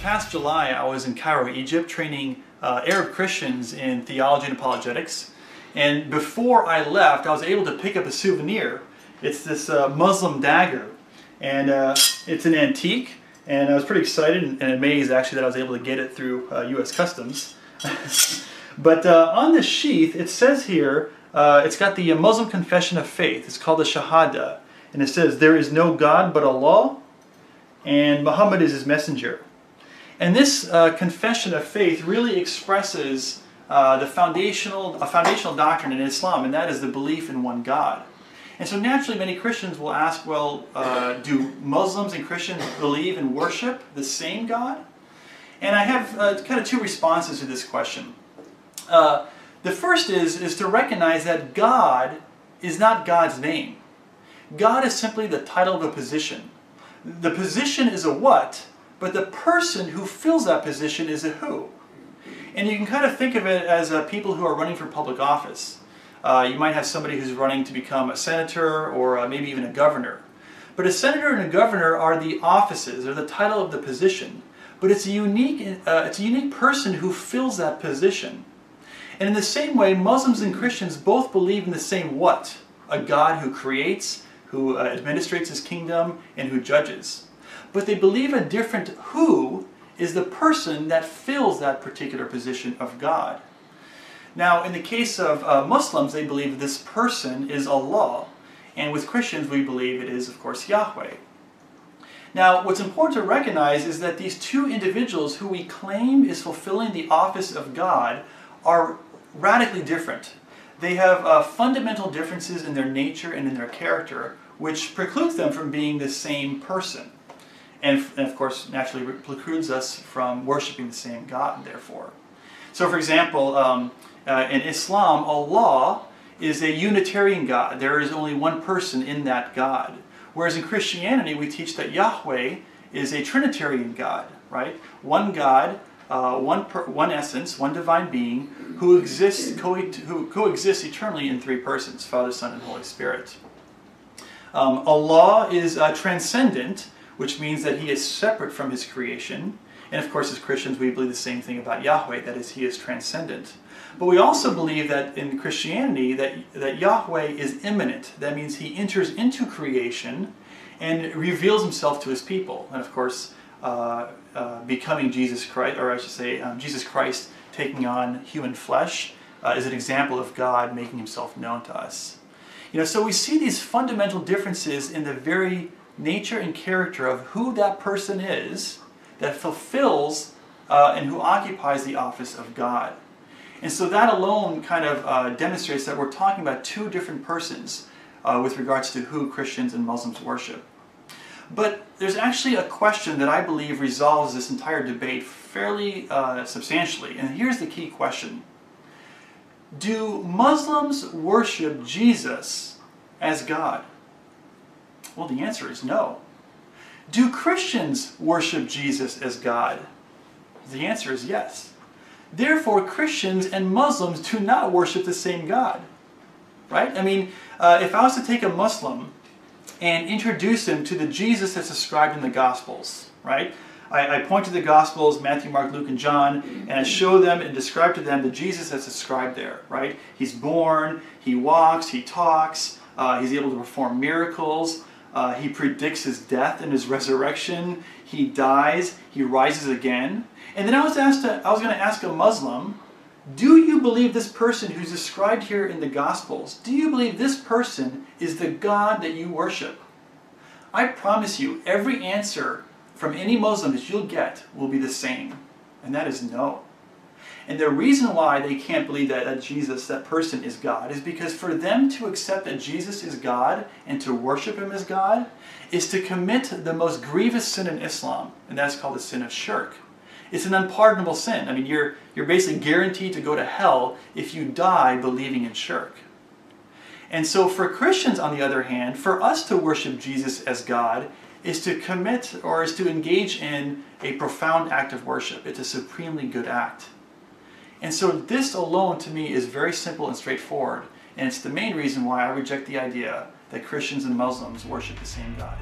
past July, I was in Cairo, Egypt, training Arab Christians in theology and apologetics. And before I left, I was able to pick up a souvenir. It's this Muslim dagger. And it's an antique. And I was pretty excited and amazed, actually, that I was able to get it through U.S. Customs. But on the sheath, it says here, it's got the Muslim confession of faith. It's called the Shahada. And it says, "There is no God but Allah, and Muhammad is his messenger." And this confession of faith really expresses a foundational doctrine in Islam, and that is the belief in one God. And so naturally many Christians will ask, well, do Muslims and Christians believe and worship the same God? And I have kind of two responses to this question. The first is to recognize that God is not God's name. God is simply the title of a position. The position is a what, but the person who fills that position is a who. And you can kind of think of it as people who are running for public office. You might have somebody who's running to become a senator or maybe even a governor. But a senator and a governor are the offices, or the title of the position. But it's a unique person who fills that position. And in the same way, Muslims and Christians both believe in the same what? A God who creates, who administrates his kingdom, and who judges. But they believe a different who is the person that fills that particular position of God. Now, in the case of Muslims, they believe this person is Allah. And with Christians, we believe it is, of course, Yahweh. Now, what's important to recognize is that these two individuals who we claim is fulfilling the office of God are radically different. They have fundamental differences in their nature and in their character, which precludes them from being the same person. And of course, naturally precludes us from worshiping the same God, therefore. So for example, in Islam, Allah is a Unitarian God. There is only one person in that God. Whereas in Christianity, we teach that Yahweh is a Trinitarian God, right? One God, one essence, one divine being, who coexists eternally in three persons, Father, Son, and Holy Spirit. Allah is transcendent, which means that he is separate from his creation. And of course, as Christians, we believe the same thing about Yahweh, that is, he is transcendent. But we also believe that in Christianity, that Yahweh is immanent. That means he enters into creation and reveals himself to his people. And of course, becoming Jesus Christ, or I should say, Jesus Christ taking on human flesh is an example of God making himself known to us. So we see these fundamental differences in the very nature and character of who that person is that fulfills and who occupies the office of God. And so that alone kind of demonstrates that we're talking about two different persons with regards to who Christians and Muslims worship. But there's actually a question that I believe resolves this entire debate fairly substantially. And here's the key question. Do Muslims worship Jesus as God? Well, the answer is no. Do Christians worship Jesus as God? The answer is yes. Therefore, Christians and Muslims do not worship the same God. Right? I mean, if I was to take a Muslim and introduce him to the Jesus that's described in the Gospels, right? I point to the Gospels, Matthew, Mark, Luke, and John, and I show them and describe to them the Jesus that's described there, right? He's born, he walks, he talks, he's able to perform miracles, he predicts his death and his resurrection, he dies, he rises again. And then I was going to ask a Muslim, do you believe this person who's described here in the Gospels, do you believe this person is the God that you worship? I promise you, every answer from any Muslim that you'll get will be the same, and that is no. And the reason why they can't believe that Jesus, that person, is God, is because for them to accept that Jesus is God and to worship him as God is to commit the most grievous sin in Islam, and that's called the sin of shirk. It's an unpardonable sin. I mean, you're basically guaranteed to go to hell if you die believing in shirk. And so for Christians, on the other hand, for us to worship Jesus as God is to commit, or is to engage in a profound act of worship. It's a supremely good act. And so this alone, to me, is very simple and straightforward. And it's the main reason why I reject the idea that Christians and Muslims worship the same God.